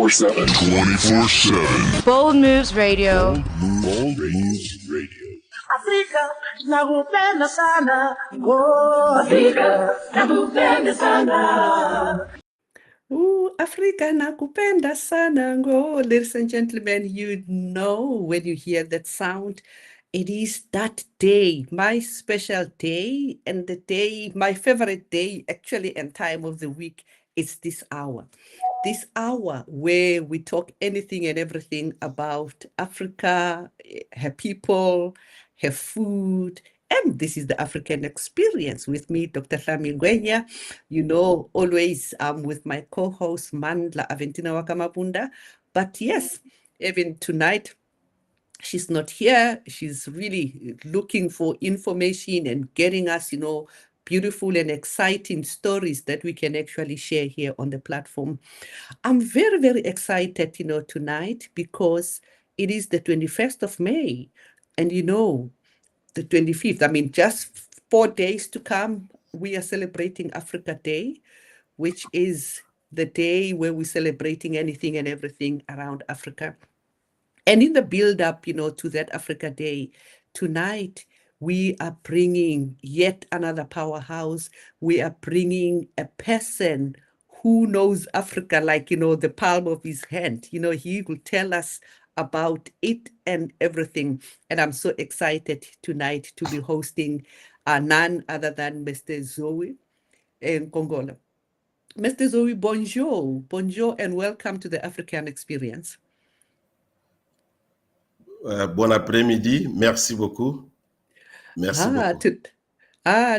24/7. 24/7. Bold Moves Radio. Bold Moves Radio. Afrika nakupenda sana. Oh, Afrika nakupenda sana. Ooh, Africa nakupenda sana. Ngo. Ladies and gentlemen, you know when you hear that sound, it is that day, my special day, and the day, my favorite day, actually, and time of the week, is this hour. This hour where we talk anything and everything about Africa, her people, her food, and this is the African experience with me, Dr. Ngwenya. You know, always with my co-host, Aventina Mabunda. But yes, even tonight, she's not here. She's really looking for information and getting us, beautiful and exciting stories that we can actually share here on the platform. I'm very, very excited, tonight because it is the 21st of May. And, the 25th, I mean, just 4 days to come, we are celebrating Africa Day, which is the day where we're celebrating anything and everything around Africa. And in the build up, to that Africa Day, tonight, we are bringing yet another powerhouse. We are bringing a person who knows Africa like, the palm of his hand. He will tell us about it and everything. And I'm so excited tonight to be hosting none other than Mr. Zoe Nkongolo. Mr. Zoe, bonjour. Bonjour and welcome to the African Experience. Bon après-midi. Merci beaucoup. Merci beaucoup.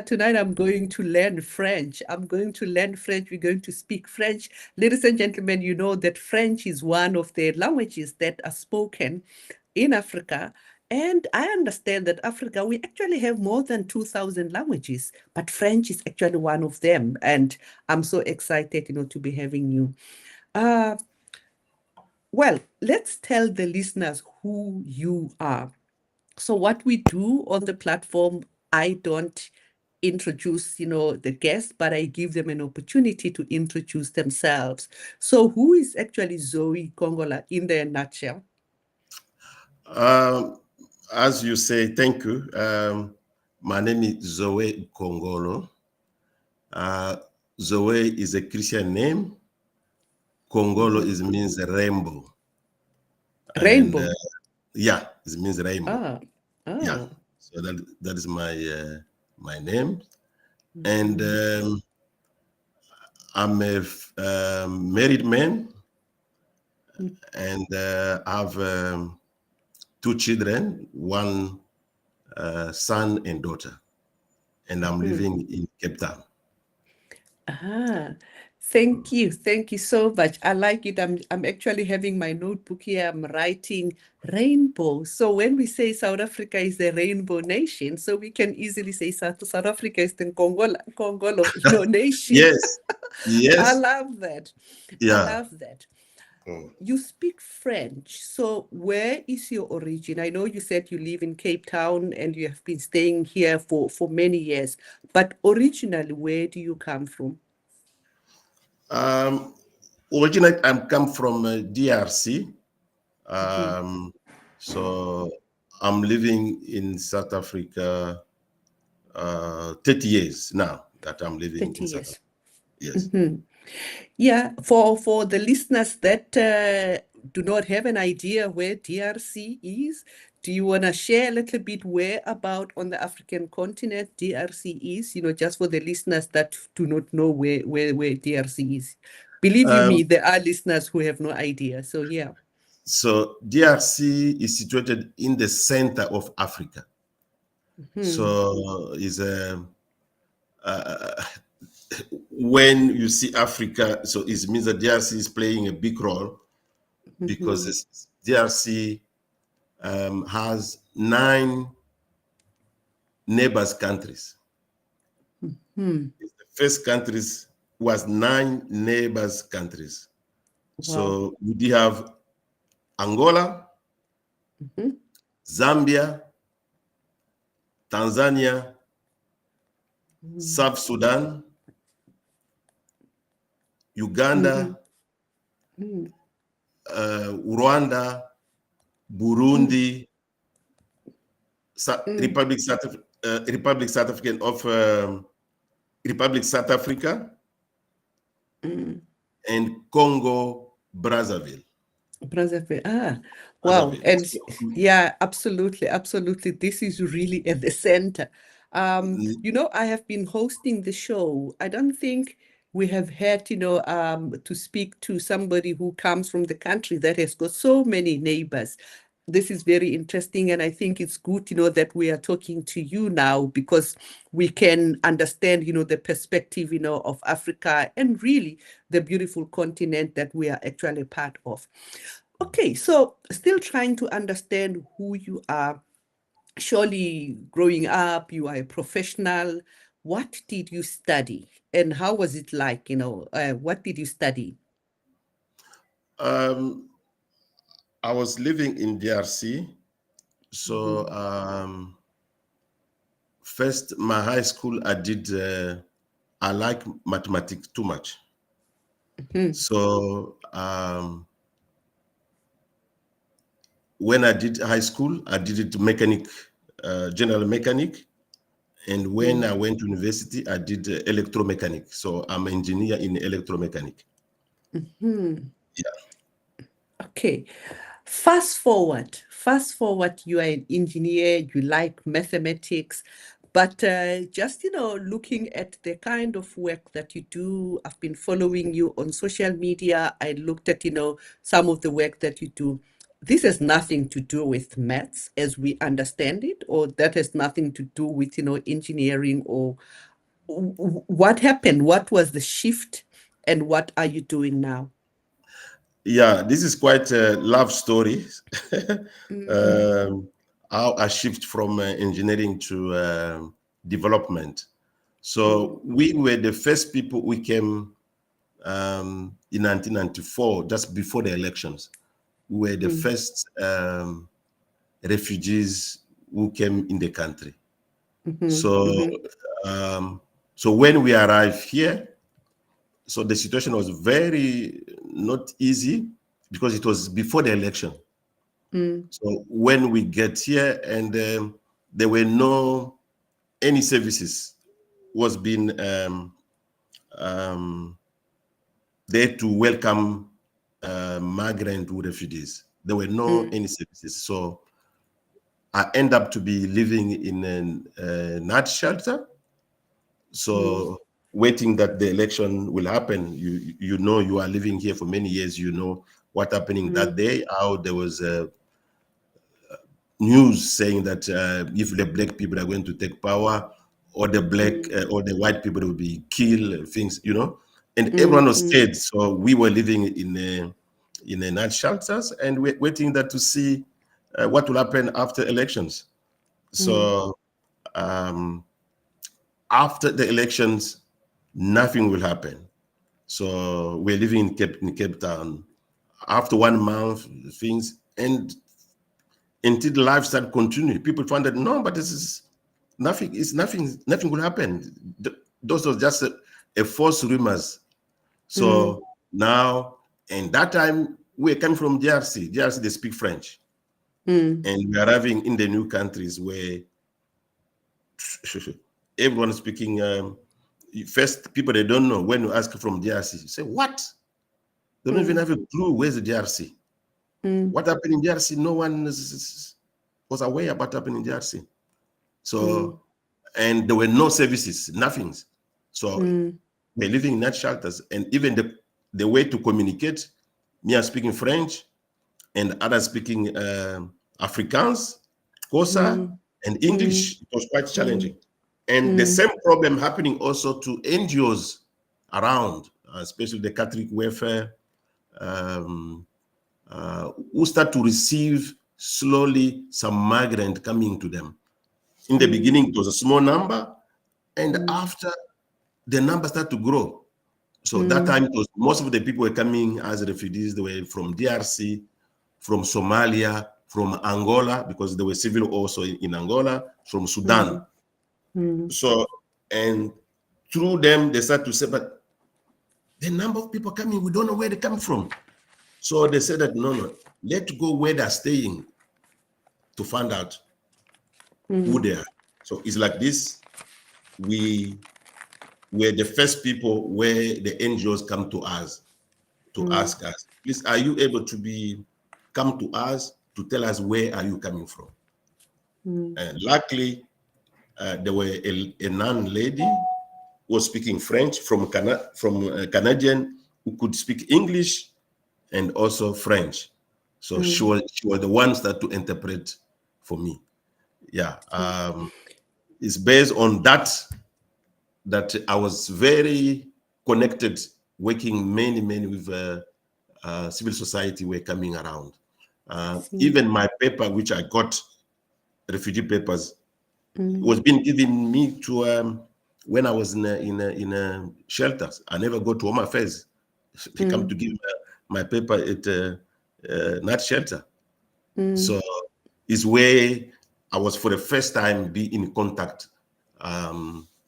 Tonight I'm going to learn French. We're going to speak French. Ladies and gentlemen, you know that French is one of the languages that are spoken in Africa. And I understand that Africa, we actually have more than 2,000 languages, but French is actually one of them. And I'm so excited, to be having you. Well, let's tell the listeners who you are. So what we do on the platform, I don't introduce, the guests, but I give them an opportunity to introduce themselves. So who is actually Zoe Nkongolo in their nutshell? As you say, thank you. My name is Zoe Nkongolo. Zoe is a Christian name. Nkongolo means rainbow. Rainbow? And, it means rainbow. Oh. Yeah, so that is my name. And I'm a married man, and I have 2 children, 1 son and daughter, and I'm living in Cape Town. Thank you so much. I like it. I'm actually having my notebook here. I'm writing rainbow. So when we say South Africa is a rainbow nation, so we can easily say South Africa is the Nkongolo nation. Yes. I love that. Yeah. I love that. You speak French. So where is your origin? I know you said you live in Cape Town and you have been staying here for many years, but originally, where do you come from? Originally, I come from DRC. So I'm living in South Africa 30 years now that I'm living in South Africa. Yes. Yeah, for the listeners that do not have an idea where DRC is, do you want to share a little bit where about on the African continent DRC is? Just for the listeners that do not know where DRC is. Believe you me, there are listeners who have no idea. So yeah. So DRC is situated in the center of Africa. So is when you see Africa, so it means that DRC is playing a big role because DRC has 9 neighbors countries. The first countries was 9 neighbors countries. Wow. So we do have Angola, Zambia, Tanzania, South Sudan, Uganda, Rwanda, Burundi, Republic South African of Republic South Africa, and Congo Brazzaville. Wow. Brazzaville. And yeah, absolutely. This is really at the center. I have been hosting the show. I don't think we have had, to speak to somebody who comes from the country that has got so many neighbors. This is very interesting, and I think it's good, that we are talking to you now because we can understand, the perspective, of Africa and really the beautiful continent that we are actually part of. Okay, so still trying to understand who you are. Surely growing up, you are a professional. What did you study and how was it like, what did you study? I was living in DRC. So first, my high school, I like mathematics too much. So when I did high school, I did it general mechanic. And when I went to university, I did electromechanic. So I'm an engineer in electromechanic. Yeah. Okay. Fast forward, you are an engineer, you like mathematics, but just, looking at the kind of work that you do, I've been following you on social media. I looked at, some of the work that you do. This has nothing to do with maths as we understand it, or that has nothing to do with, engineering, or what happened? What was the shift and what are you doing now? Yeah, this is quite a love story. How I shift from engineering to development. So we were the first people who came in 1994, just before the elections. We were the first refugees who came in the country. So when we arrived here, so the situation was very not easy because it was before the election. So when we get here and there were no any services was being there to welcome migrant refugees. There were no any services. So I end up to be living in a night shelter. So waiting that the election will happen, you are living here for many years, you know what happening that day, how there was news saying that if the black people are going to take power, or the black or the white people will be killed, things, and everyone was scared. So we were living in a night shelters and we're waiting that to see what will happen after elections. So after the elections, nothing will happen. So we're living in Cape Town. After 1 month, things, and until the life started continuing, people found that no, but this is nothing. It's nothing will happen. Those were just a false rumors. So now, and that time we're coming from DRC. DRC, they speak French, and we're arriving in the new countries where everyone is speaking. First, people they don't know, when you ask from DRC, you say what? They don't even have a clue where's the DRC. What happened in DRC? No one was aware about what happened in DRC. So, and there were no services, nothing. So we're living in night shelters, and even the way to communicate, me are speaking French, and others speaking Afrikaans, Xhosa, and English. It was quite challenging. And the same problem happening also to NGOs around, especially the Catholic welfare, who start to receive slowly some migrant coming to them. In the beginning, it was a small number, and after the number started to grow. So that time, it was most of the people were coming as refugees. They were from DRC, from Somalia, from Angola, because there were civil also in Angola, from Sudan. So, and through them, they start to say, but the number of people coming, we don't know where they come from. So they said that no, let's go where they're staying to find out who they are. So it's like this. We were the first people where the NGOs come to us to ask us, please, are you able to come to us to tell us where are you coming from? And luckily, there were a non-lady who was speaking French from Canadian who could speak English and also French. So she was the one that to interpret for me. Yeah, it's based on that I was very connected, working many with civil society were coming around. Even my paper, which I got, refugee papers, was being given me to when I was in shelters. I never go to Home Affairs. They come to give my paper at not shelter. So it's where I was for the first time be in contact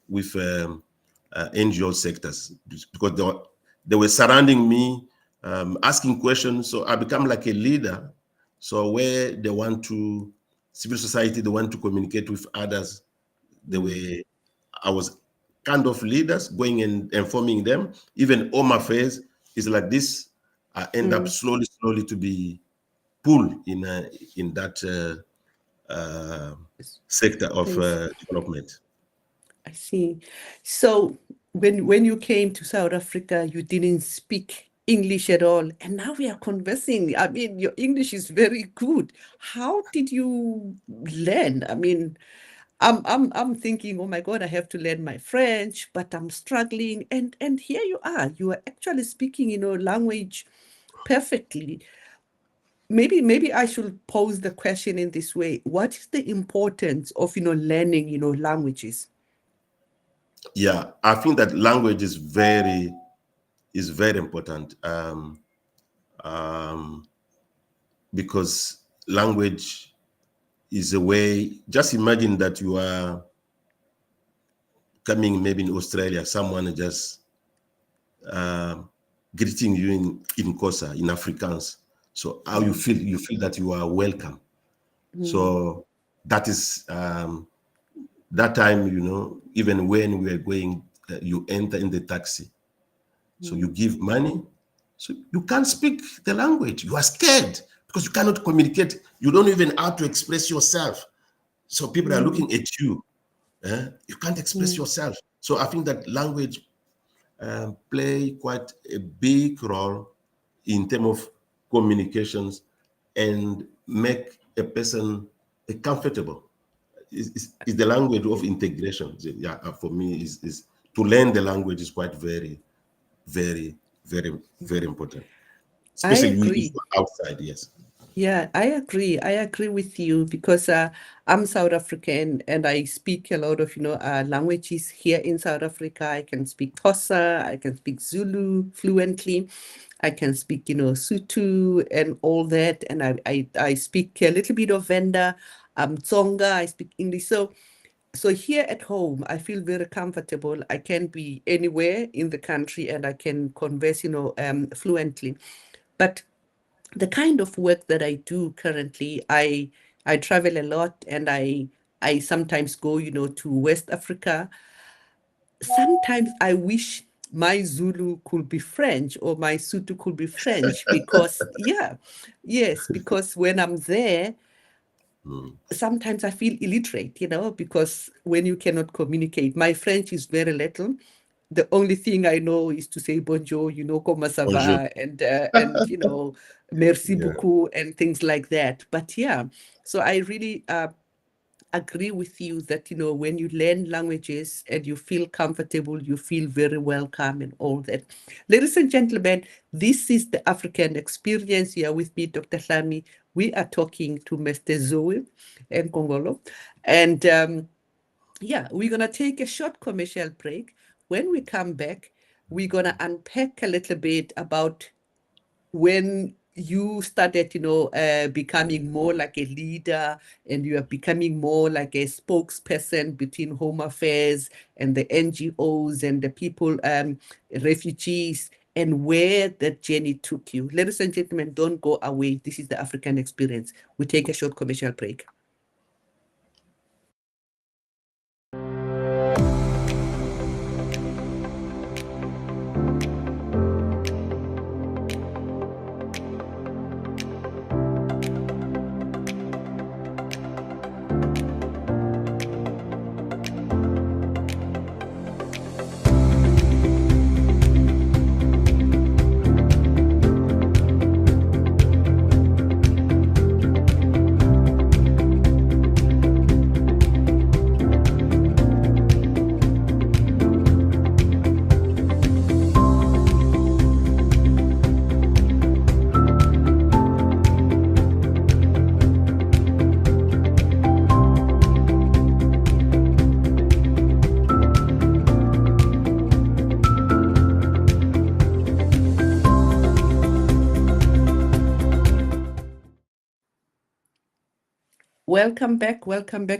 with NGO sectors, because they were surrounding me, asking questions. So I become like a leader. So where they want to, civil society, they want to communicate with others, I was kind of leaders going and informing them. Even Home Affairs is like this. I end up slowly to be pulled in that sector of development. I see. So when you came to South Africa, you didn't speak English at all, and now we are conversing. I mean, your English is very good. How did you learn? I mean, I'm thinking, oh my God, I have to learn my French, but I'm struggling. And here you are. You are actually speaking, language perfectly. Maybe I should pose the question in this way. What is the importance of, learning, languages? Yeah, I think that language is very important, because language is a way. Just imagine that you are coming maybe in Australia, someone just greeting you in Xhosa, in Afrikaans. So how you feel that you are welcome. So that is that time, even when we are going, you enter in the taxi. So you give money. So you can't speak the language. You are scared because you cannot communicate. You don't even know how to express yourself. So people are looking at you. You can't express yourself. So I think that language play quite a big role in terms of communications and make a person comfortable. Is the language of integration. Yeah, for me, is to learn the language is quite very, very, very important. I Especially if agree. you're outside, yes. Yeah, I agree. I agree with you because I'm South African and I speak a lot of, languages here in South Africa. I can speak Xhosa, I can speak Zulu fluently. I can speak, Sotho and all that. And I speak a little bit of Venda, Tsonga, I speak English. So here at home, I feel very comfortable. I can be anywhere in the country and I can converse, fluently. But the kind of work that I do currently, I travel a lot and I sometimes go, to West Africa. Sometimes I wish my Zulu could be French or my Sotho could be French because, yes, because when I'm there, sometimes I feel illiterate, because when you cannot communicate, my French is very little. The only thing I know is to say bonjour, comment ça Bonjour. va, and merci beaucoup and things like that. But yeah, so I really agree with you that, when you learn languages and you feel comfortable, you feel very welcome and all that. Ladies and gentlemen, this is the African Experience. Here with me, Dr. Hlami. We are talking to Mr. Zoe Nkongolo. And we're going to take a short commercial break. When we come back, we're going to unpack a little bit about when you started, becoming more like a leader and you are becoming more like a spokesperson between Home Affairs and the NGOs and the people, refugees and where that journey took you. Ladies and gentlemen, don't go away. This is the African experience. We take a short commercial break. Welcome back,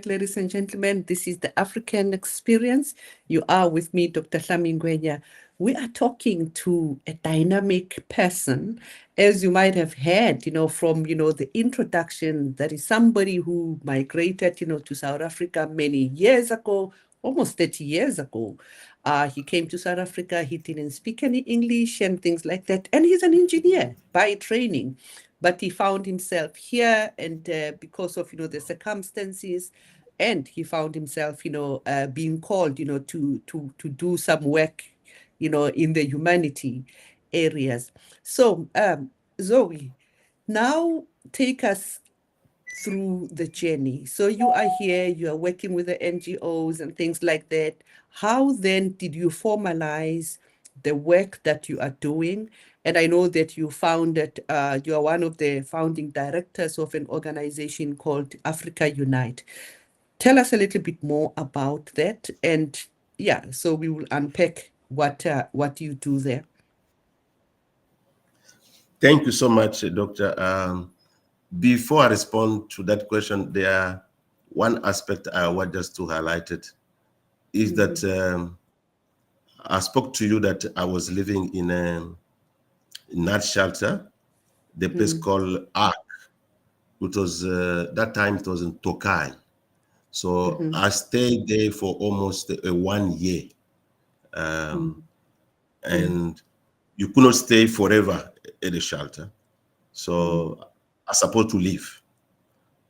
ladies and gentlemen. This is the African Experience. You are with me, Dr. Ngwenya. We are talking to a dynamic person, as you might have heard, from, the introduction. That is somebody who migrated, to South Africa many years ago, almost 30 years ago. He came to South Africa. He didn't speak any English and things like that. And he's an engineer by training. But he found himself here, and because of the circumstances, and he found himself being called to do some work in the humanity areas. So Zoe, now take us through the journey. So you are here, you are working with the NGOs and things like that. How then did you formalize the work that you are doing? And I know that you founded, you are one of the founding directors of an organization called Africa Unite. Tell us a little bit more about that. And yeah, so we will unpack what you do there. Thank you so much, Doctor. Before I respond to that question, there one aspect I want just to highlight it is that I spoke to you that I was living in a night shelter, the place called Ark. It was that time it was in Tokai. So I stayed there for almost 1 year. And you could not stay forever at the shelter. So I supposed to leave.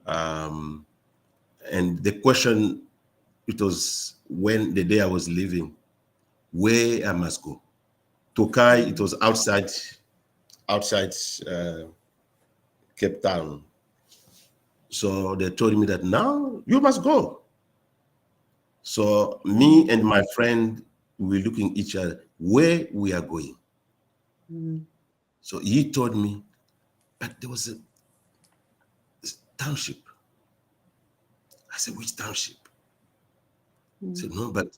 And the question, it was when the day I was leaving, where I must go. Tokai, it was outside Cape Town. So they told me that now you must go. So me and my friend, we were looking at each other, where we are going. So he told me, but there was a township. I said, which township? He said, no, but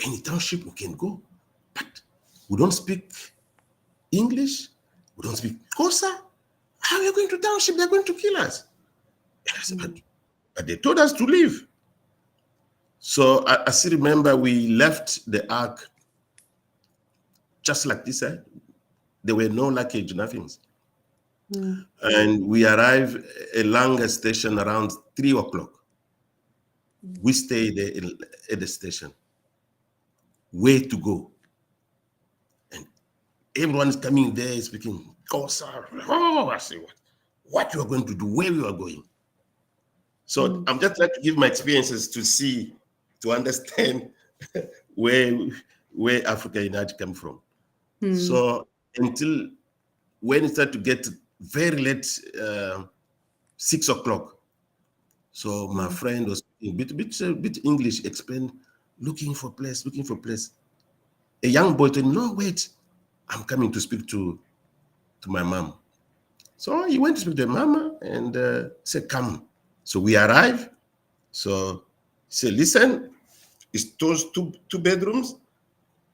any township we can go. But we don't speak English. We don't speak Xhosa. How are you going to township? They're going to kill us. I said, but they told us to leave. So I still remember we left the Ark just like this. There were no luggage, nothing. And we arrived at Langa station around 3 o'clock. We stayed there at the station. Where to go? And everyone is coming there speaking Xhosa. Oh, I say, what you are going to do, where you are going. So I'm just trying to give my experiences to understand where Africa United come from. So until when it started to get very late, 6 o'clock. So my friend was a bit English, explained, looking for place. A young boy told me, no, wait, I'm coming to speak to my mom. So he went to speak to the mama and said, come. So we arrived. So he said, listen, it's those two bedrooms.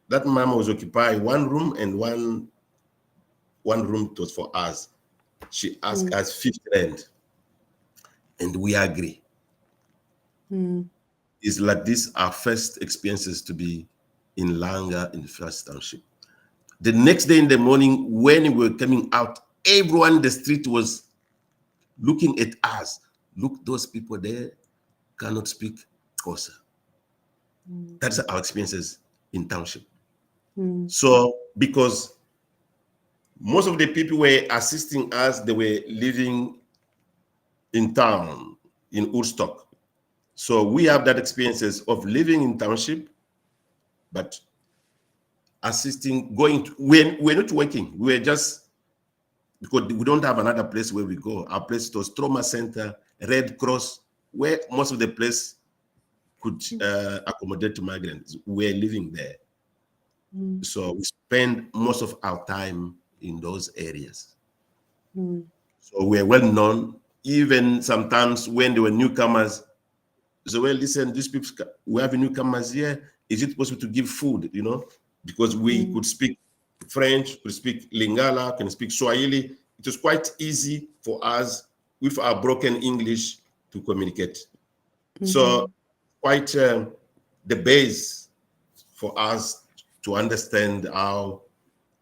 That mama was occupying one room, and one room was for us. She asked us 50 rand, and we agree. It's like this, our first experiences to be in Langa in the first township. The next day in the morning, when we were coming out, everyone in the street was looking at us. Look, those people there cannot speak Xhosa. That's our experiences in township. So because most of the people were assisting us, they were living in town, in Woodstock. So we have that experiences of living in township, but assisting, we're not working. We're just, because we don't have another place where we go. Our place was trauma center, Red Cross, where most of the place could accommodate migrants. We're living there. So we spend most of our time in those areas. So we're well known. Even sometimes when there were newcomers, so well, listen, these people, we have newcomers here. Is it possible to give food? You know, because we could speak French, could speak Lingala, can speak Swahili. It was quite easy for us with our broken English to communicate. So quite the base for us to understand how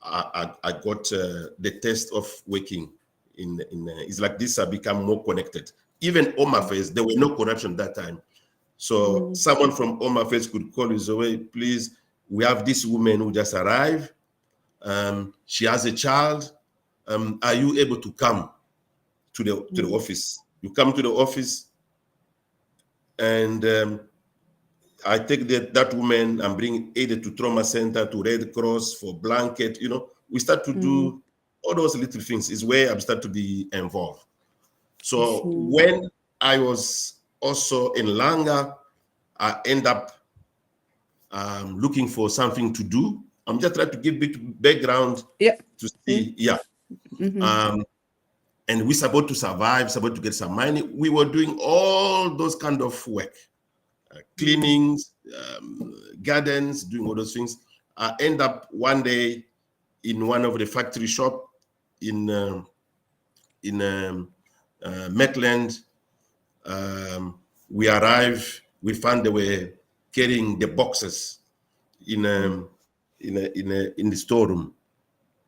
I got the taste of working in it's like this. I become more connected. Even Home Affairs, there were no corruption that time. So someone from Home Affairs could call you, Zoe, please, we have this woman who just arrived. She has a child. Are you able to come to the office? You come to the office, and I take that woman and bring either to trauma center, to Red Cross for blanket. You know, we start to do all those little things. Is where I start to be involved. So when I was also in Langa, I end up looking for something to do. I'm just trying to give bit background to see, and we're supposed to survive, supposed to get some money. We were doing all those kind of work, cleanings, gardens, doing all those things. I end up one day in one of the factory shop in Maitland. We arrived. We found they were carrying the boxes in the storeroom.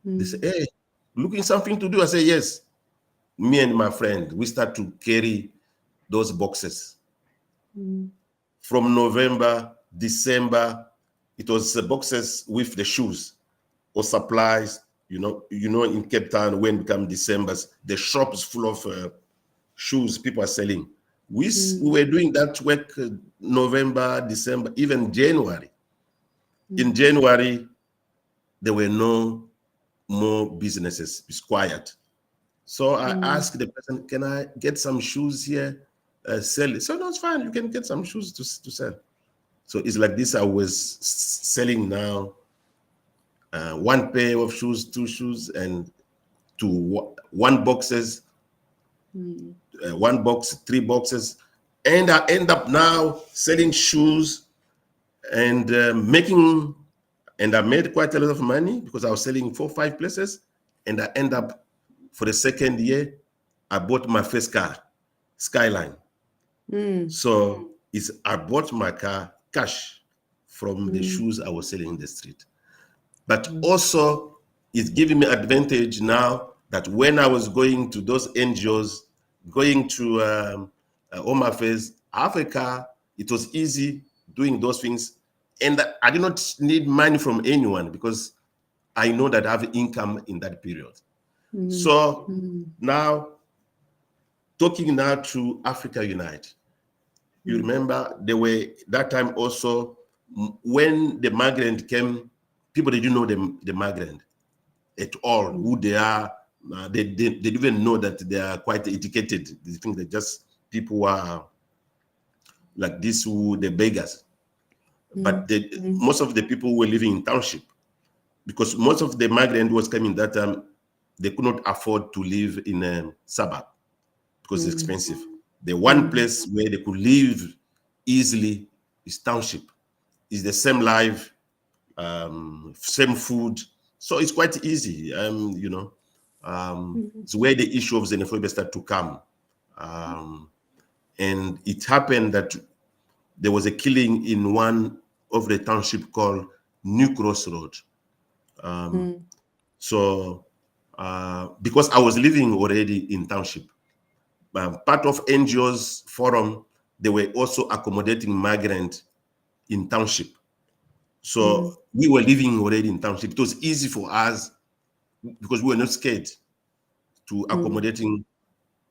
They say, "Hey, looking something to do?" I say, "Yes." Me and my friend, we start to carry those boxes. From November, December, it was the boxes with the shoes or supplies. You know, in Cape Town, when it comes December, the shop is full of shoes people are selling. We were doing that work November, December, even January. In January, there were no more businesses. It's quiet. So I asked the person, "Can I get some shoes here? Sell it?" So no, it's fine. You can get some shoes to sell. So it's like this. I was selling now one pair of shoes, two shoes, and one boxes, one box, three boxes. And I end up now selling shoes and making, and I made quite a lot of money because I was selling 4 or 5 places. And I end up, for the second year, I bought my first car, Skyline. So I bought my car cash from the shoes I was selling in the street. But also, it's giving me advantage now that when I was going to those NGOs, going to Home Affairs, Africa, it was easy doing those things. And I did not need money from anyone because I know that I have income in that period. So now, talking now to Africa Unite, you remember there were that time also when the migrant came, people didn't know the migrant at all, who they are. They didn't even know that they are quite educated. They think that just people who are like this, who the beggars. But most of the people who were living in township, because most of the migrant was coming that time, they could not afford to live in a suburb because it's expensive. The one place where they could live easily is township. It's the same life, same food. So it's quite easy, It's where the issue of xenophobia started to come. And it happened that there was a killing in one of the township called New Cross Road. So because I was living already in township, part of NGOs forum, they were also accommodating migrant in township. So we were living already in township. It was easy for us because we were not scared to accommodating,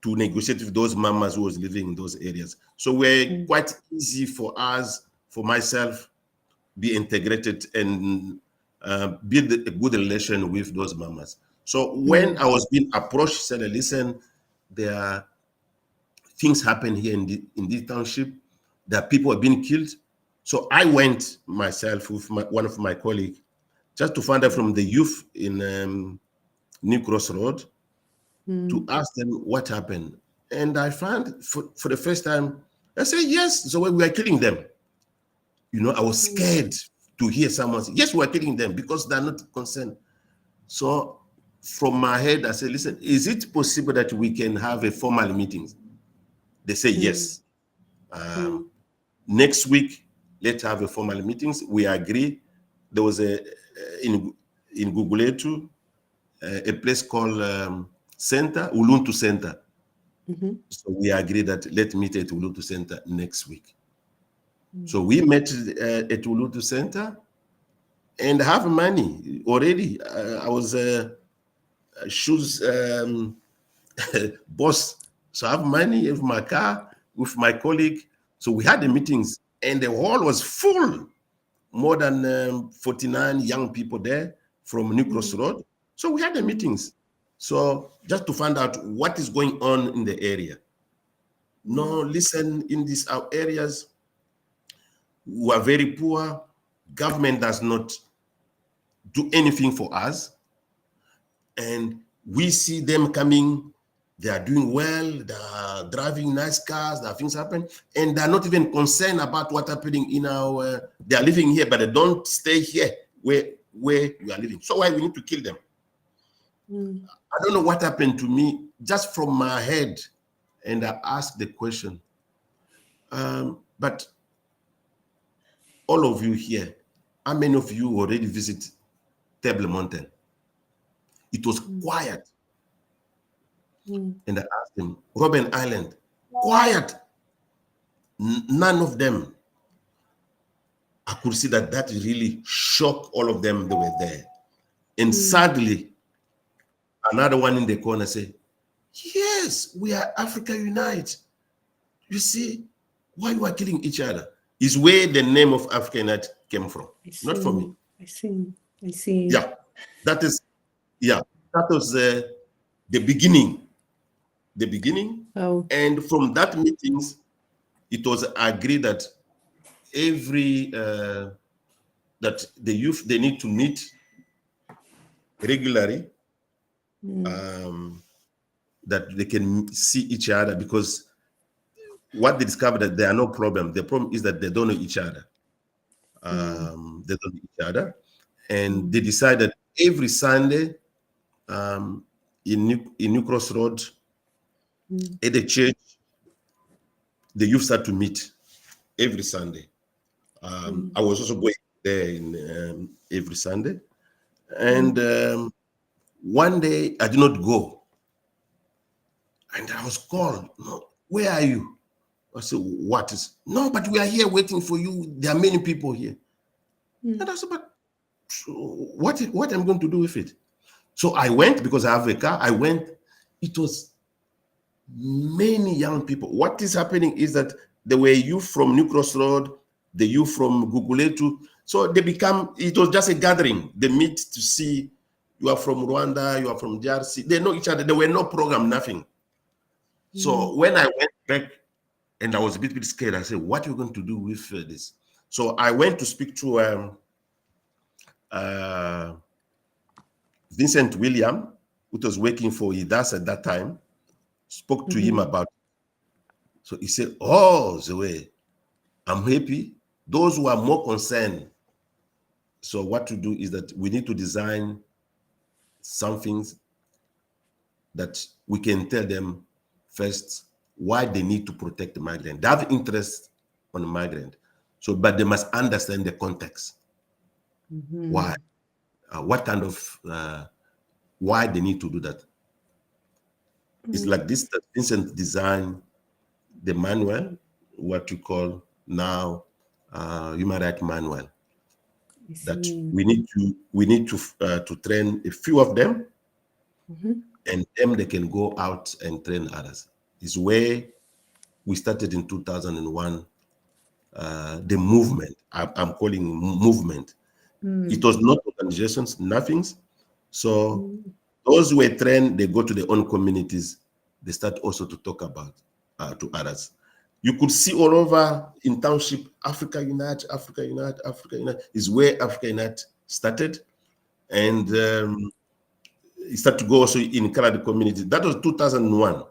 to negotiate with those mamas who was living in those areas. So we're quite easy for us, for myself, be integrated and build a good relation with those mamas. So when I was being approached, said, listen, there are things happen here in this township, that people are being killed. So I went myself with one of my colleagues just to find out from the youth in New Cross Road to ask them what happened. And I found for the first time, I said, yes, so we are killing them. You know, I was scared to hear someone say, yes, we are killing them because they're not concerned. So from my head, I said, listen, is it possible that we can have a formal meeting? They say, yes. Next week, let's have a formal meetings. We agree. There was in Guguletu, a place called Center, Uluntu Center. So we agreed that let's meet at Uluntu Center next week. So we met at Uluntu Center and have money already. I was shoes boss. So I have money in my car with my colleague. So we had the meetings and the hall was full, more than 49 young people there from New Cross Road. So we had the meetings. So just to find out what is going on in the area. No, listen, in these areas, we are very poor. Government does not do anything for us. And we see them coming, they are doing well, they are driving nice cars, there are things happen, and they're not even concerned about what's happening in our, they are living here, but they don't stay here where you are living. So why we need to kill them? I don't know what happened to me, just from my head, and I asked the question. But all of you here, how many of you already visit Table Mountain? It was quiet. And I asked them, Robben Island, quiet. None of them. I could see that really shocked all of them that were there. And sadly, another one in the corner said, yes, we are Africa Unite. You see, why you are killing each other? Is where the name of Africa Unite came from, not from me. I see. Yeah, that was the beginning. Oh. And from that meetings, it was agreed that every that the youth, they need to meet regularly, that they can see each other, because what they discovered that there are no problem. The problem is that they don't know each other. They don't know each other, and they decided every Sunday in New Cross Road at the church, the youth start to meet every Sunday. I was also going there in every Sunday, and one day I did not go, and I was called. No, where are you? I said, what is? No, but we are here waiting for you. There are many people here. And I said, but what I'm going to do with it? So I went, because I have a car. I went. It was many young people. What is happening is that there were youth from New Cross Road, the youth from Guguletu. So they become, it was just a gathering. They meet to see, you are from Rwanda, you are from DRC. They know each other. There were no program, nothing. So when I went back, and I was a bit scared, I said, what are you going to do with this? So I went to speak to Vincent William, who was working for IDAS at that time, spoke to him about it. So he said, oh, Zoe, I'm happy. Those who are more concerned. So what to do is that we need to design some things that we can tell them first why they need to protect the migrant. They have interest on the migrant. So, but they must understand the context. Why? what kind of why they need to do that. It's like this that Vincent designed the manual, what you call now human rights manual. That we need to train a few of them, and then they can go out and train others. Is where we started in 2001. The movement, I'm calling movement. It was not organizations, nothings. So those who were trained, they go to their own communities. They start also to talk about to others. You could see all over in township, Africa Unite, Africa Unite, Africa Unite is where Africa Unite started. And it started to go also in Canada community. That was 2001.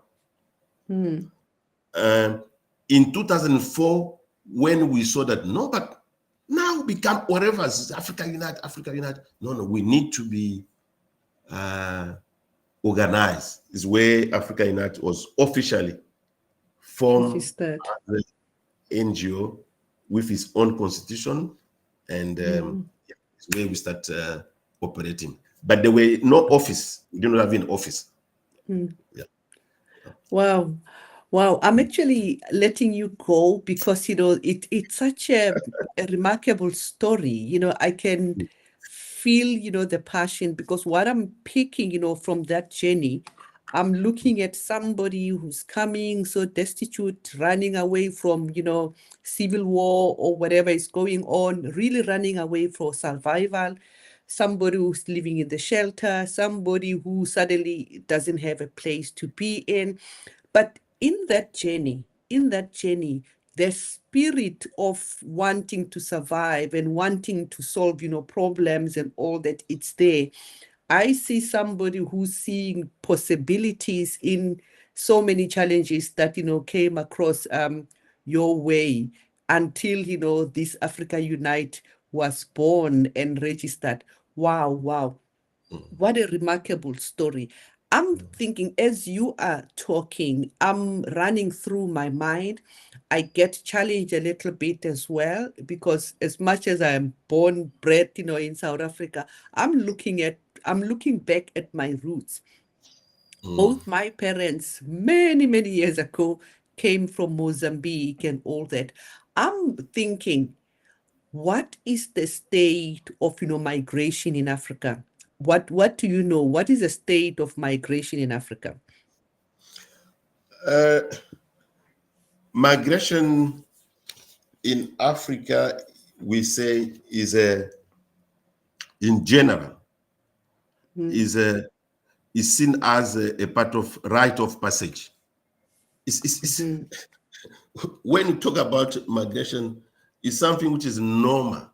In 2004, when we saw that, no, but now become whatever, Africa Unite, Africa Unite. No, we need to be organized. Is where Africa Unite was officially formed as an NGO with its own constitution, and it's where we start operating. But there were no office. We didn't have an office. Yeah. Wow. Wow, I'm actually letting you go because, it's such a remarkable story. I can feel, the passion, because what I'm picking, from that journey, I'm looking at somebody who's coming so destitute, running away from, civil war or whatever is going on, really running away for survival. Somebody who's living in the shelter, somebody who suddenly doesn't have a place to be in. But in that journey, the spirit of wanting to survive and wanting to solve, problems and all that, it's there. I see somebody who's seeing possibilities in so many challenges that, came across your way until, this Africa Unite was born and registered. Wow, wow. What a remarkable story. I'm thinking as you are talking, I'm running through my mind. I get challenged a little bit as well, because as much as I'm born, bred, in South Africa, I'm looking back at my roots. Both my parents, many, many years ago, came from Mozambique and all that. I'm thinking, what is the state of, migration in Africa? What do you know? What is the state of migration in Africa? Migration in Africa, we say, is in general, is seen as a part of rite of passage. When you talk about migration, it's something which is normal.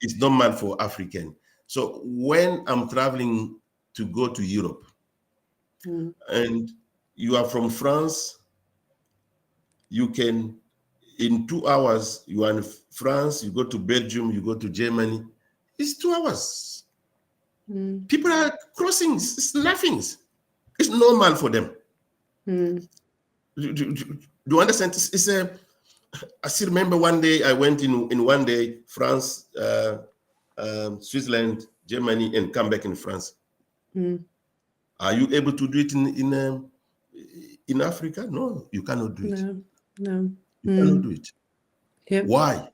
It's normal for African. So when I'm traveling to go to Europe, and you are from France, you can, in 2 hours, you are in France, you go to Belgium, you go to Germany. It's 2 hours. People are crossing, it's nothing. It's normal for them. Do you understand? I still remember one day I went in one day, France, Switzerland, Germany, and come back in France. Are you able to do it in Africa? No, you cannot do it. No. You cannot do it. Yep. Why?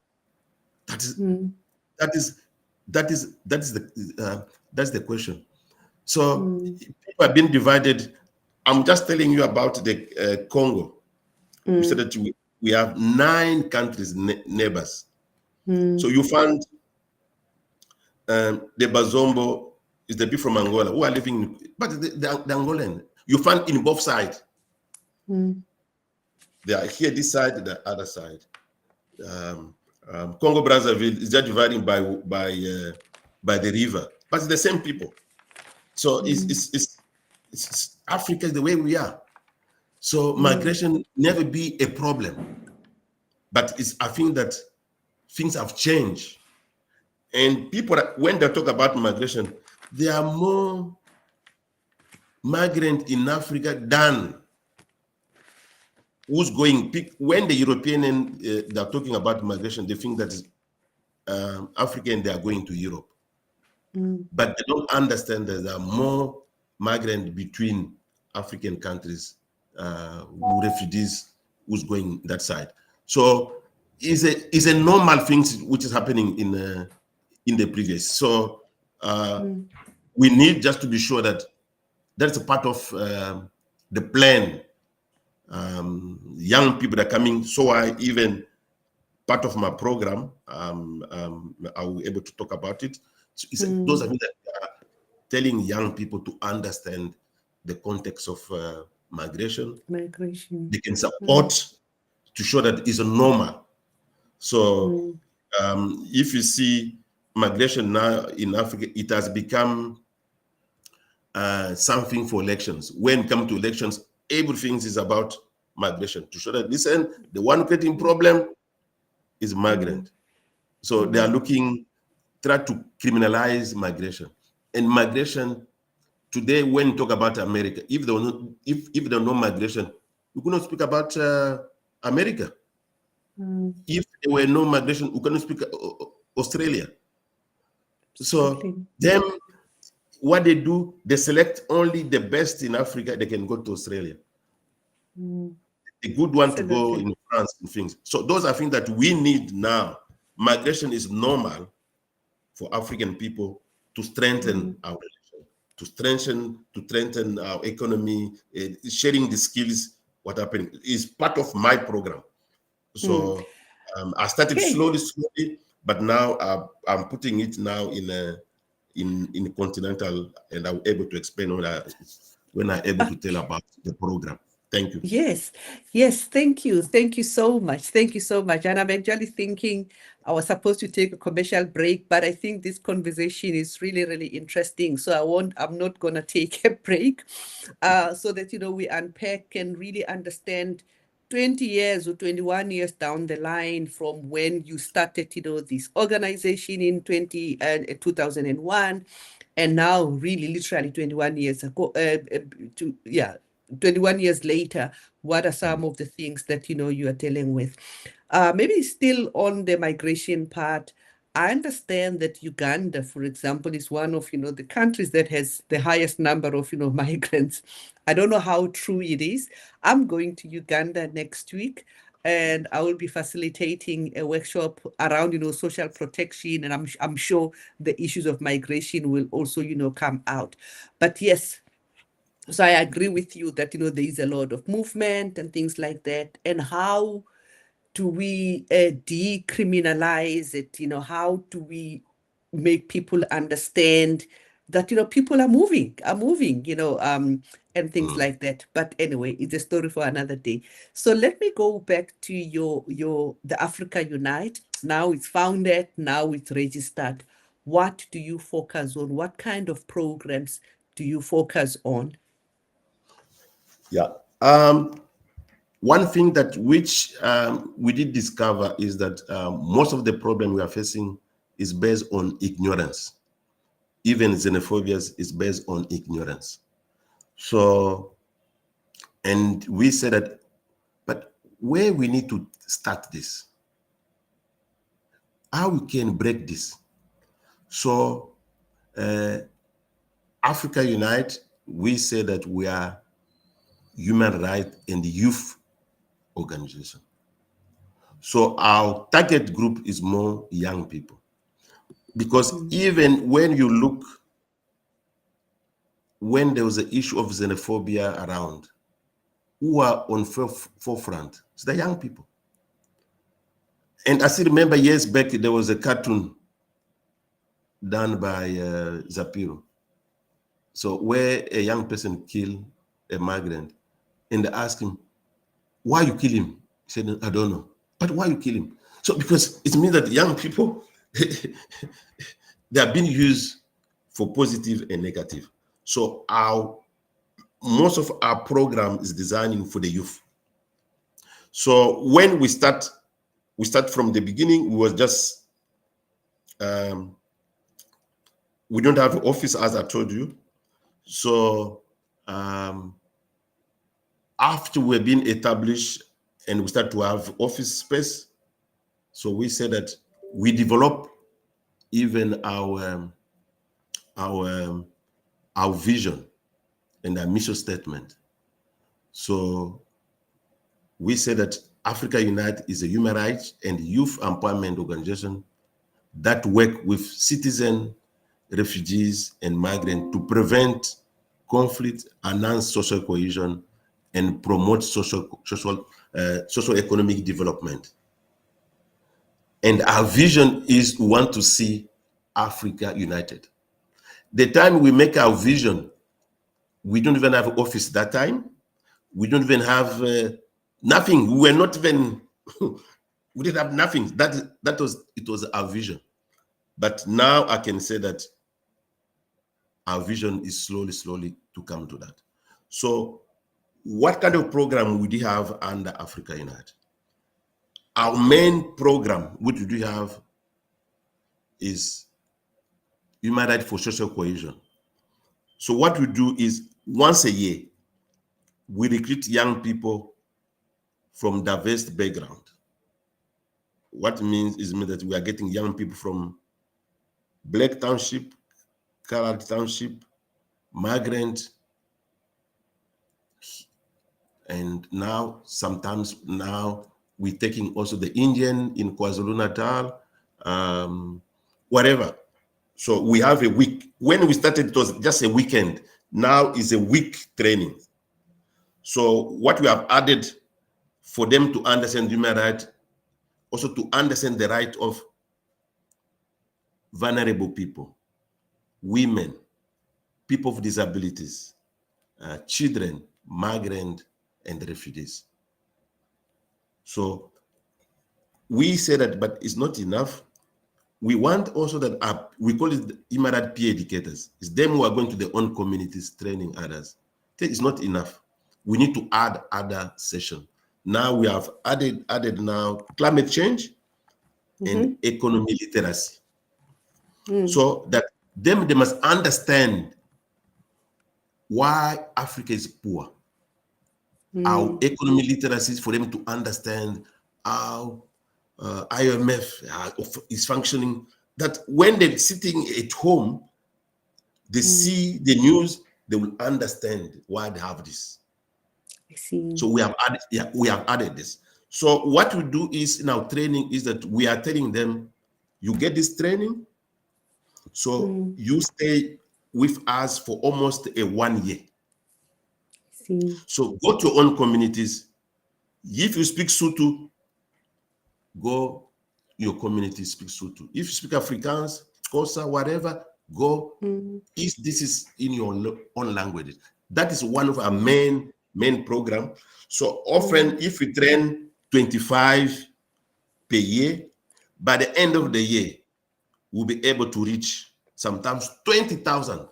That's the question. So people have been divided. I'm just telling you about the Congo. We said that we have 9 countries, neighbors. So you find the Bazombo is the people from Angola who are living, but the Angolan, you find in both sides. They are here this side, the other side. Congo Brazzaville is just dividing by the river, but it's the same people. So it's Africa is the way we are. So migration never be a problem, but I think that things have changed, and people, when they talk about migration, there are more migrants in Africa than who's going. When the European they're talking about migration, they think that African, they are going to Europe. but they don't understand that there are more migrants between African countries, who refugees who's going that side. So is a normal thing which is happening in the previous. So we need just to be sure that that's a part of the plan. Young people are coming. So I even part of my program, I will be able to talk about it. So those are things that are telling young people to understand the context of migration. Migration. They can support to show that it's a normal. So if you see migration now in Africa, it has become something for elections. When it comes to elections, everything is about migration to show that, listen, the one creating problem is migrant. So they are looking, try to criminalize migration. And migration today, when you talk about America, if there are no migration, we could not speak about America. If there were no migration, we cannot speak Australia. So them, what they do, they select only the best in Africa. They can go to Australia. A good one to go in France and things. So those are things that we need now. Migration is normal for African people to strengthen our relation, to strengthen our economy, sharing the skills. What happened is part of my program. So I started slowly, but now I'm putting it now in continental, and I'm able to explain when I'm able to tell about the program. Thank you. Yes, yes, thank you. Thank you so much. Thank you so much. And I'm actually thinking I was supposed to take a commercial break, but I think this conversation is really, really interesting. So I'm not gonna take a break, so that we unpack and really understand 20 years or 21 years down the line from when you started, this organization in 2001, and now really literally 21 years ago, 21 years later, what are some of the things that you are dealing with? Maybe still on the migration part, I understand that Uganda, for example, is one of the countries that has the highest number of migrants. I don't know how true it is. I'm going to Uganda next week, and I will be facilitating a workshop around social protection, and I'm sure the issues of migration will also come out. But yes, so I agree with you that there is a lot of movement and things like that. And how do we decriminalize it? How do we make people understand that people are moving, and things like that. But anyway, it's a story for another day. So let me go back to the Africa Unite. Now it's founded, now it's registered. What do you focus on? What kind of programs do you focus on? Yeah. One thing that which we did discover is that most of the problem we are facing is based on ignorance. Even xenophobia is based on ignorance. So, and we said that, but where we need to start this, how we can break this. So, Africa Unite, we say that we are human rights and youth organization. So our target group is more young people. Because even when you look, when there was an issue of xenophobia around, who are on forefront? It's the young people. And I still remember years back, there was a cartoon done by Zapiro. So where a young person killed a migrant, and they asked him, why you kill him? He said, I don't know. But why you kill him? So because it means that young people, they are being used for positive and negative. So most of our program is designing for the youth. So when we start from the beginning. We was just we don't have an office, as I told you. So after we're being established and we start to have office space, so we said that we develop even our our vision and our mission statement. So we say that Africa Unite is a human rights and youth empowerment organization that work with citizens, refugees, and migrants to prevent conflict, enhance social cohesion, and promote socio-economic development. And our vision is we want to see Africa united. The time we make our vision, we don't even have an office that time. We don't even have nothing. We were not even, we didn't have nothing. It was our vision. But now I can say that our vision is slowly to come to that. So what kind of program would you have under Africa Unite? Our main program, which we do have, is human rights for social cohesion. So what we do is once a year, we recruit young people from diverse background. What it means is that we are getting young people from Black Township, Colored Township, migrant, and now sometimes we're taking also the Indian in KwaZulu-Natal, whatever. So we have a week. When we started, it was just a weekend. Now is a week training. So what we have added for them to understand human rights, also to understand the right of vulnerable people, women, people with disabilities, children, migrants, and refugees. So we say that, but it's not enough. We want also that we call it human rights peer educators. It's them who are going to their own communities, training others. It's not enough. We need to add other sessions. Now we have added now climate change and economy literacy. So that they must understand why Africa is poor. Our economy literacy is for them to understand how IMF is functioning. That when they're sitting at home, they see the news, they will understand why they have this. I see. So we have added this. So what we do is in our training is that we are telling them, you get this training, so you stay with us for almost 1 year. See. So go to your own communities. If you speak Sutu, go your community speak Sutu. If you speak Afrikaans, Xhosa, whatever, go. If this is in your own language, that is one of our main program. So often, if we train 25 per year, by the end of the year, we'll be able to reach sometimes 20,000.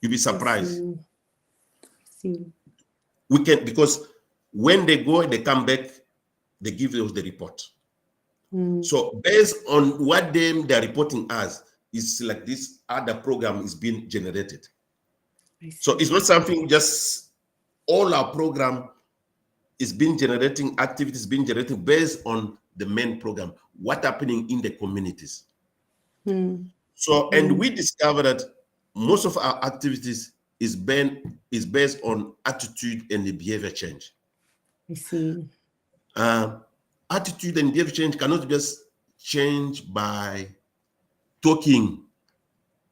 You'll be surprised. See. We can, because when they go, they come back, they give us the report. So based on what they're reporting us, is like this other program is being generated. So it's not something just all our program is being generating, activities being generated based on the main program, what's happening in the communities. So, and we discovered that most of our activities is based on attitude and the behavior change. I see. Attitude and behavior change cannot just change by talking,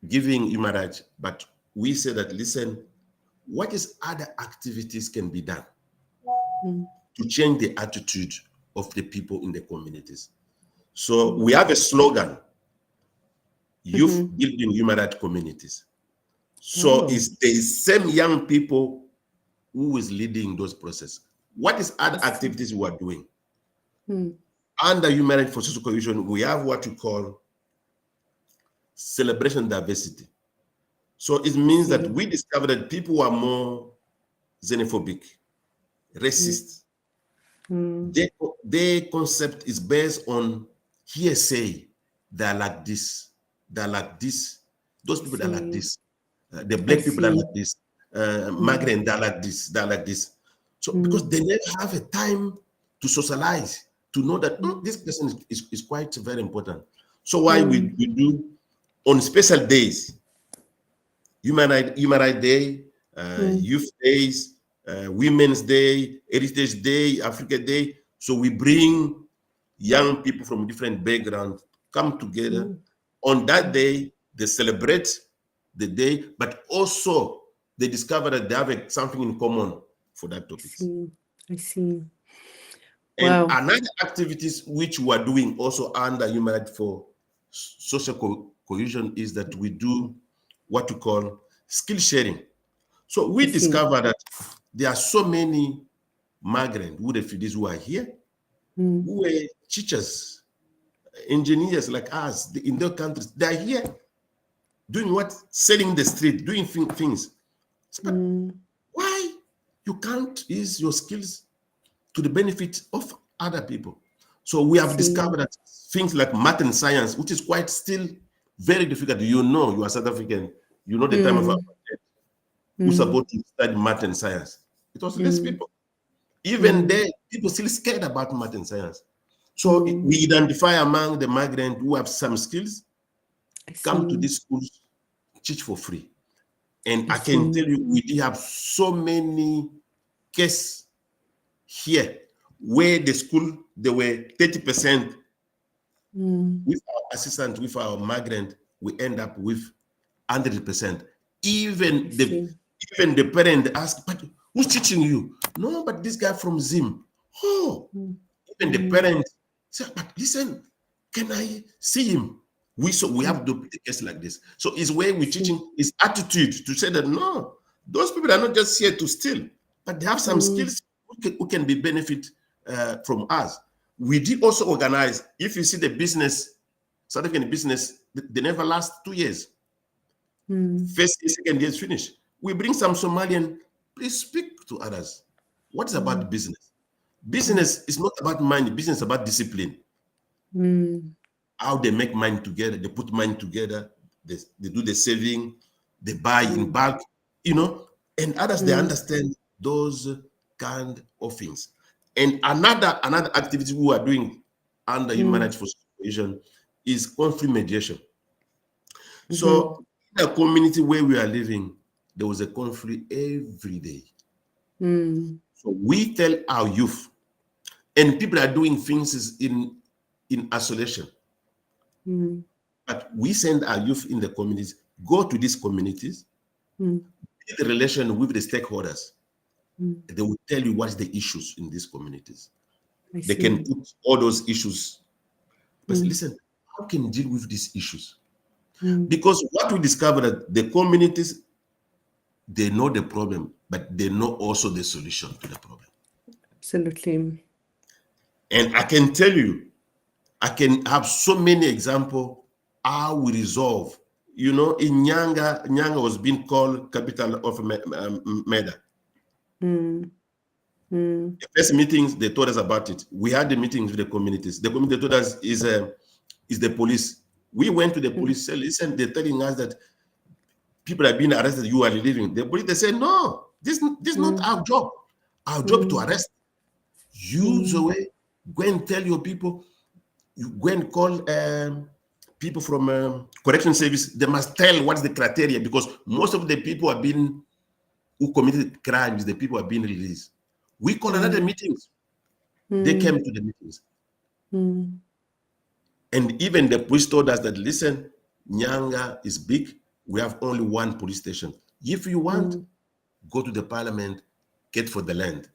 giving human rights, but we say that, listen, what is other activities can be done to change the attitude of the people in the communities? So we have a slogan, youth building human rights communities. So it's the same young people who is leading those processes. What is other activities we are doing? Under human rights for social cohesion, we have what we call celebration diversity. So it means that we discovered that people are more xenophobic, racist. Their concept is based on hearsay. They're like this. They're like this. Those people are like this. The black people are like this. Migrant, they're like this. They're like this. So because they never have a time to socialize, to know that this person is quite very important. So why we do on special days, Human Rights Day, Youth Days, Women's Day, Heritage Day, Africa Day. So we bring young people from different backgrounds come together. On that day, they celebrate the day, but also they discover that they have something in common for that topic. I see. And Wow. another activities which we are doing also under Human Rights for social cohesion is that we do what we call skill sharing. So we discover that there are so many migrant refugees who are here, who are teachers, engineers like us in their countries. They are here doing what? Selling the street, doing things. But why you can't use your skills to the benefit of other people? So we have discovered that things like math and science, which is quite still very difficult. You are South African. You know the time of apartheid. Who's supposed to study math and science? It was less people. Even there, people still scared about math and science. So we identify among the migrants who have some skills, come to these schools, teach for free. And I can tell you, we have so many cases here where the school, they were 30% with our assistant, with our migrant, we end up with 100%. Even the parent ask, but who's teaching you? No, but this guy from Zim. Oh, even the parent say, but listen, can I see him? We have to do the case like this. So it's where we're teaching is attitude to say that no, those people are not just here to steal, but they have some skills who can be benefit from us. We did also organize. If you see the business, South African business, they never last 2 years. First year, second year is finished. We bring some Somalian, please speak to others. What is about business? Business is not about money, business is about discipline. How they make money together, they put money together, they do the saving, they buy in bulk, and others, they understand those kind of things. And another activity we are doing under Human Rights for Cohesion is conflict mediation. So in a community where we are living, there was a conflict every day. So we tell our youth, and people are doing things in isolation. But we send our youth in the communities, go to these communities, build a relation with the stakeholders. They will tell you what is the issues in these communities. They can put all those issues. But listen, how can you deal with these issues? Because what we discovered that the communities, they know the problem, but they know also the solution to the problem. Absolutely. And I can tell you, I can have so many examples how we resolve. In Nyanga was being called capital of murder. The first meetings, they told us about it. We had the meetings with the communities. The community told us is the police. We went to the police, said, listen, they're telling us that people are being arrested, you are leaving. The police, they say, no, this is not our job. Our job to arrest. Use the way, go and tell your people, you go and call people from correction service. They must tell what's the criteria, because most of the people who committed crimes, the people are being released. We call another meetings. They came to the meetings. And even the police told us that, listen, Nyanga is big. We have only one police station. If you want, go to the parliament, get for the land.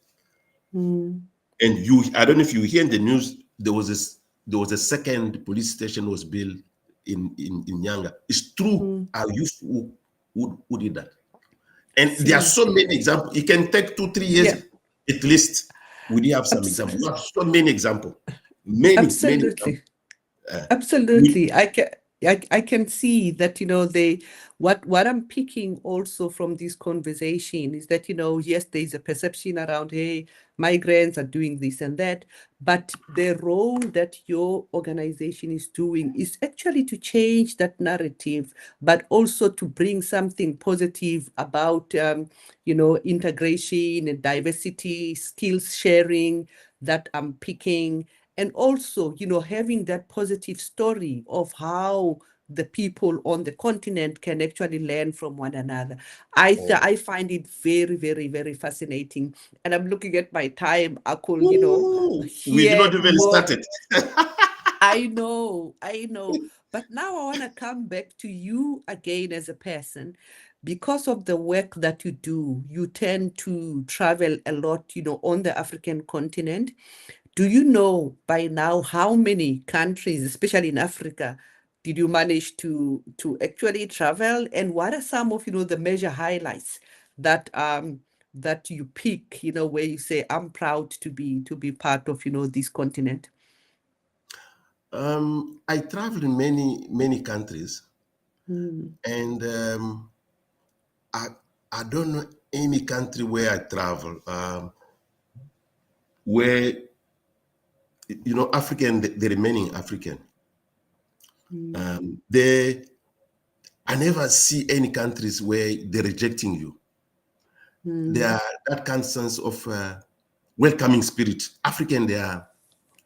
And I don't know if you hear in the news, there was a second police station was built in Nyanga. It's true. Our youth who did that. And there are so many examples. It can take 2-3 years at least. We do have some examples. We have so many examples. Many examples. Absolutely. I can see that, what I'm picking also from this conversation is that, yes, there's a perception around, hey, migrants are doing this and that, but the role that your organization is doing is actually to change that narrative, but also to bring something positive about, integration and diversity, skills sharing that I'm picking. And also, having that positive story of how the people on the continent can actually learn from one another. I find it very, very, very fascinating. And I'm looking at my time. I could, Ooh, we did hear not even more. start it. I know. But now I want to come back to you again as a person. Because of the work that you do, you tend to travel a lot, on the African continent. Do you know by now how many countries, especially in Africa, did you manage to actually travel? And what are some of, the major highlights that you pick, where you say, I'm proud to be part of, this continent? I traveled in many countries, and I I don't know any country where I travel where African, the remaining African. They I never see any countries where they're rejecting you. They are that kind of sense of welcoming spirit. African, they are,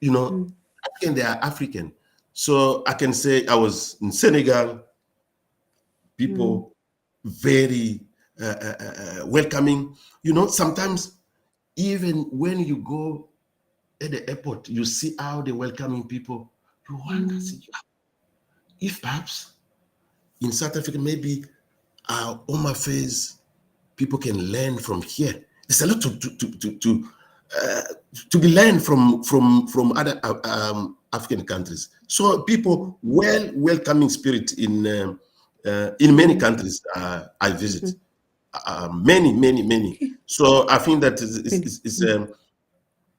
African, they are African. So I can say I was in Senegal, people very welcoming. Sometimes even when you go at the airport, you see how they're welcoming people. You wonder, if perhaps in South Africa, maybe our home affairs people can learn from here. There's a lot to be learned from other African countries. So people welcoming spirit in many countries I visit, many. So I think that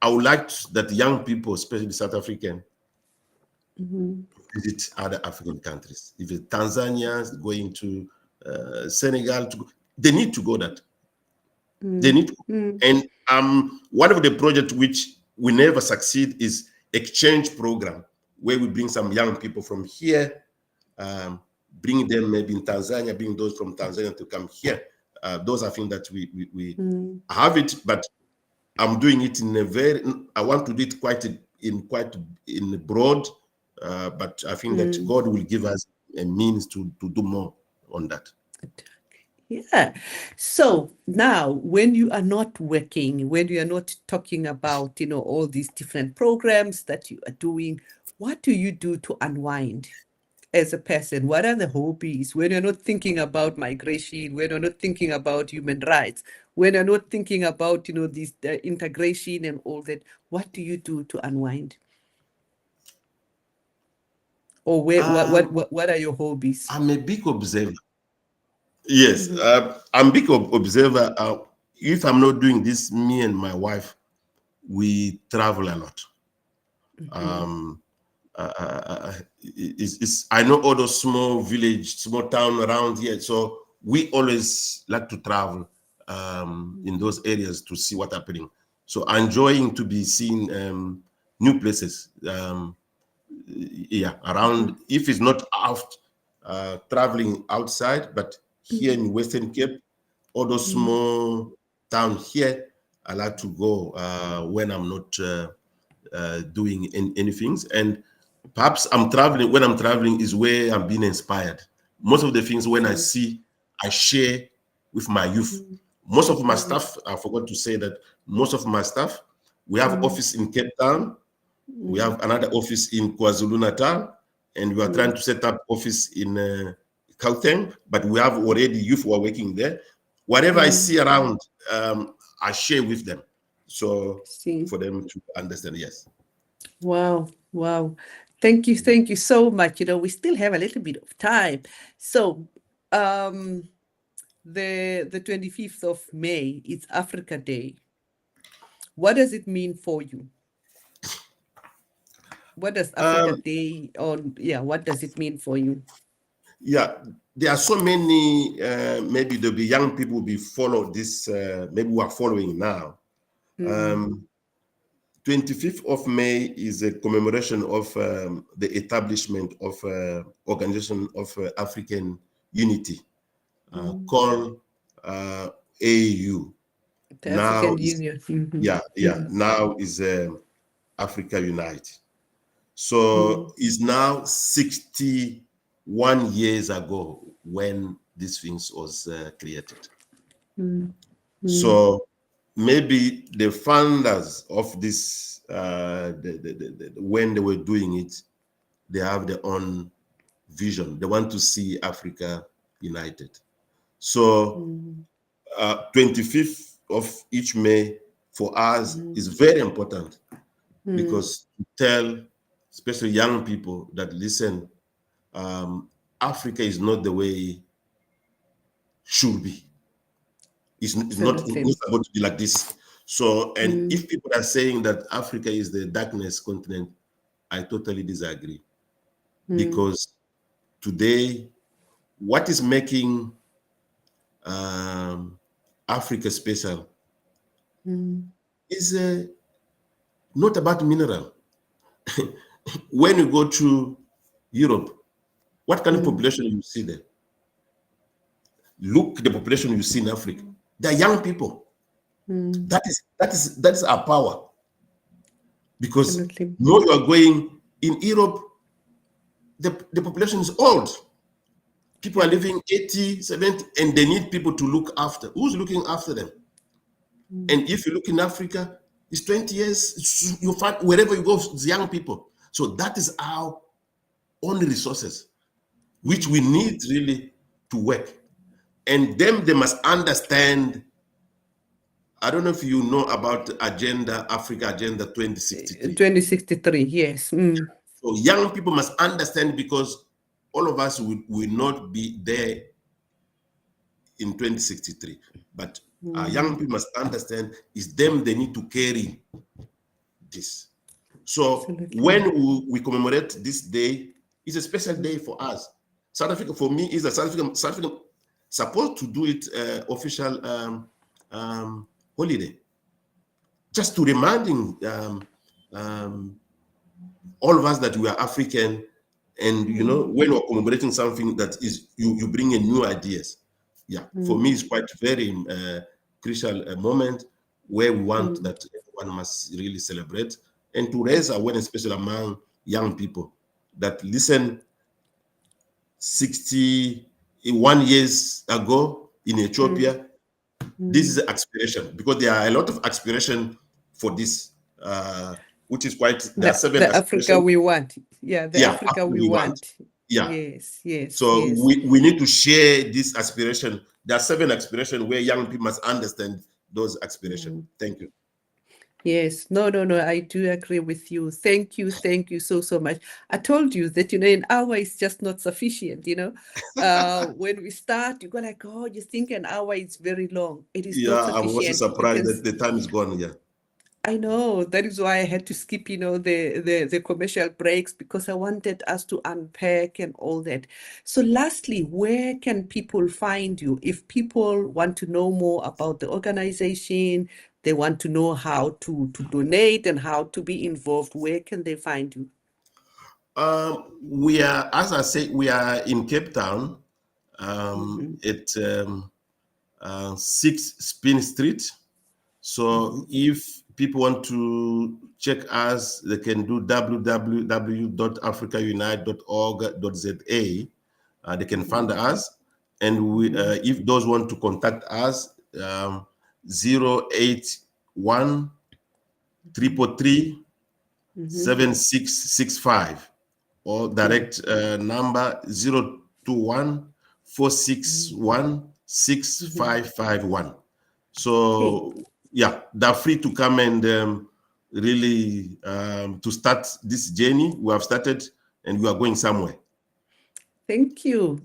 I would like that young people, especially South African, visit other African countries. If it's Tanzania, going to Senegal, they need to go that. They need to. And one of the projects which we never succeed is exchange program, where we bring some young people from here, bring them maybe in Tanzania, bring those from Tanzania to come here. Those are things that we have it, but I'm doing it I want to do it quite in broad, but I think that God will give us a means to do more on that. Yeah. So now, when you are not working, when you are not talking about, all these different programs that you are doing, what do you do to unwind as a person? What are the hobbies when you're not thinking about migration, when you're not thinking about human rights, when you're not thinking about, this integration and all that? What do you do to unwind? Or what are your hobbies? I'm a big observer. Yes, I'm big observer. If I'm not doing this, me and my wife, we travel a lot. I know all those small village, small town around here, so we always like to travel in those areas to see what's happening. So enjoying to be seeing new places. Around. If it's not out traveling outside, but here in Western Cape, all those small town here, I like to go when I'm not doing anything. And perhaps when I'm traveling is where I'm being inspired. Most of the things when I see, I share with my youth. Most of my stuff, I forgot to say that most of my stuff, we have office in Cape Town, we have another office in KwaZulu-Natal, and we are trying to set up office in Gauteng, but we have already youth who are working there. Whatever I see around, I share with them. So for them to understand, yes. Wow. Thank you so much. We still have a little bit of time. So the 25th of May is Africa Day. What does it mean for you? What does Africa Day what does it mean for you? Yeah, there are so many, maybe there'll be young people will be follow this, maybe we are following now. 25th of May is a commemoration of the establishment of Organization of African Unity, called AU. The African Union. Now is Africa Unite. So it's now 60 1 years ago when these things was created. So maybe the founders of this, when they were doing it, they have their own vision. They want to see Africa united. So 25th of each May for us is very important because to tell, especially young people, that listen, Africa is not the way should be. It's not supposed to be like this. So, and if people are saying that Africa is the darkness continent, I totally disagree. Because today, what is making Africa special is not about mineral. When you go to Europe, what kind of population you see there? Look, the population you see in Africa. They're young people. That is our power. Because now you are going in Europe, the population is old. People are living 80, 70, and they need people to look after. Who's looking after them? And if you look in Africa, it's 20 years, you find wherever you go, it's young people. So that is our only resources, which we need really to work. And them, they must understand. I don't know if you know about Africa Agenda 2063. 2063, yes. So young people must understand, because all of us will not be there in 2063. But young people must understand it's them they need to carry this. So when we commemorate this day, it's a special day for us. South Africa, for me, is a South Africa supposed to do it official holiday, just to reminding all of us that we are African, and you know, when we're commemorating something that is you bring in new ideas. Yeah, for me, it's quite very crucial moment where we want that everyone must really celebrate and to raise awareness, especially among young people, that listen. 61 years ago in Ethiopia, this is aspiration, because there are a lot of aspiration for this, which is quite, there are 7 the Africa we want. Yeah, the Africa we want. Yeah. Yes. So we need to share this aspiration. There are 7 aspirations where young people must understand those aspirations. Thank you. Yes, no, I do agree with you. Thank you so much. I told you that, an hour is just not sufficient, When we start, you go like, oh, you think an hour is very long. It is not sufficient. I'm also surprised that the time is gone, I know. That is why I had to skip, the commercial breaks, because I wanted us to unpack and all that. So lastly, where can people find you? If people want to know more about the organization, they want to know how to donate and how to be involved, where can they find you? We are, as I say, we are in Cape Town at 6 Spin Street. So if people want to check us, they can do www.africaunite.org.za. They can find us. And we, if those want to contact us, 081 333 7665, or direct number 021 461 6551. So yeah, they're free to come and really to start this journey. We have started and we are going somewhere. Thank you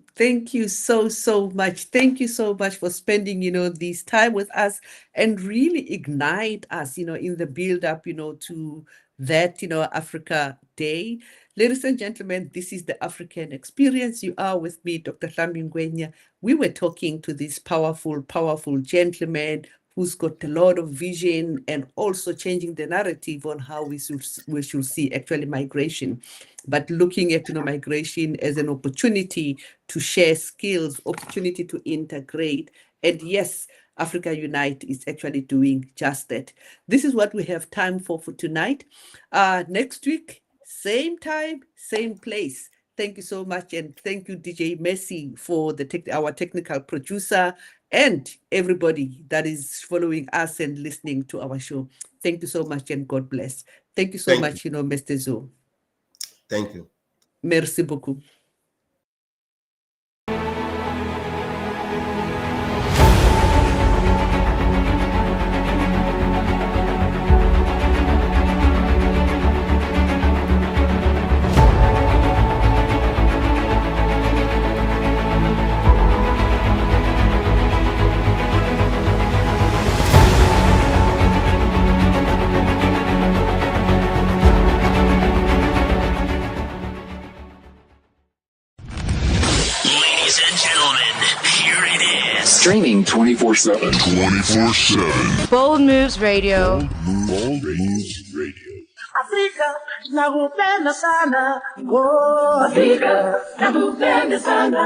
so much. Thank you so much for spending, this time with us and really ignite us, in the build up, to that, Africa Day. Ladies and gentlemen, this is the African Experience. You are with me, Dr. Ngwenya. We were talking to this powerful gentleman who's got a lot of vision and also changing the narrative on how we should see actually migration, but looking at migration as an opportunity to share skills, opportunity to integrate. And yes, Africa Unite is actually doing just that. This is what we have time for tonight. Next week, same time, same place. Thank you so much. And thank you, DJ Messi, for our technical producer and everybody that is following us and listening to our show. Thank you so much and God bless. Thank you so much, Mr. Zo. Thank you. Merci beaucoup. Streaming 24/7. 24/7. Bold Moves Radio. Bold Moves Radio. Afrika nakupenda sana, oh Afrika nakupenda sana.